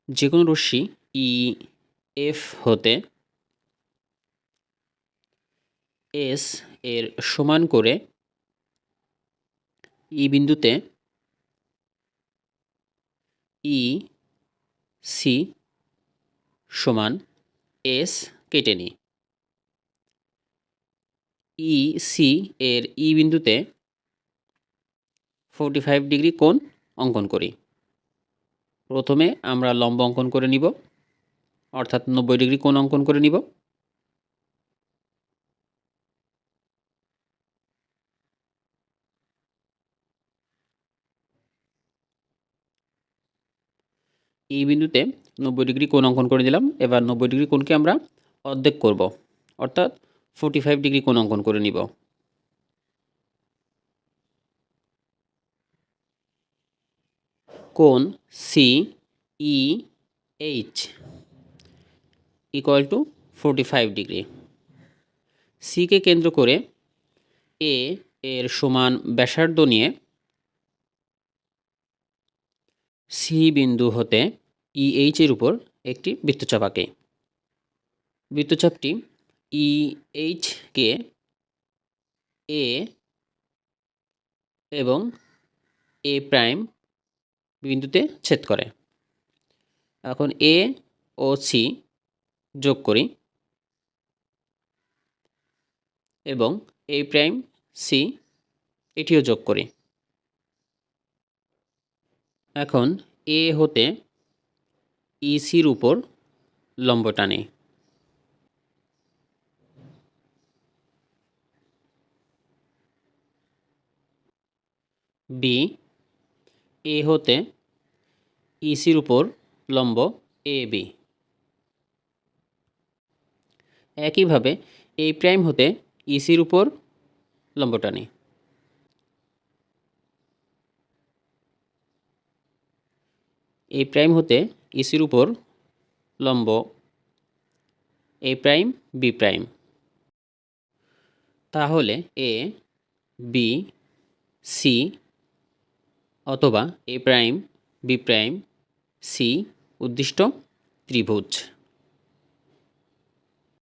যে কোনো রশ্মি E F হতে এস এর সমান করে ই বিন্দুতে ই সি সমান এস কেটে নিই। ই সি এর ই বিন্দুতে 45 ডিগ্রি কোণ অঙ্কন করি। প্রথমে আমরা লম্ব অঙ্কন করে নিব, অর্থাৎ 90 ডিগ্রি কোণ অঙ্কন করে নিব। এই বিন্দুতে 90 ডিগ্রি কোণ অঙ্কন করে দিলাম। এবার 90 ডিগ্রি কোণকে আমরা অর্ধেক করব, অর্থাৎ 45 ডিগ্রি কোণ অঙ্কন করে নিব। কোণ C E H equal to 45 degree. সিকে কেন্দ্র করে এ এর সমান ব্যাসার্ধ নিয়ে সি বিন্দু হতে ই এইচ এর উপর একটি বৃত্তচাপ আঁকে। বৃত্তচাপটি ই এইচকে এ এবং এ প্রাইম বিন্দুতে ছেদ করে। এখন এ ও সি যোগ করি এবং এ প্রাইম সি এটিও যোগ করি। এখন এ হতে ইসির উপর লম্ব টানি। বি এ হতে ইসির উপর লম্ব এ বি। একইভাবে এ প্রাইম হতে ইসির উপর লম্ব টানি। এ প্রাইম হতে ইসির উপর লম্ব এ প্রাইম বি প্রাইম। তাহলে এ বি সি অথবা এ প্রাইম বি প্রাইম সি উদ্দিষ্ট ত্রিভুজ।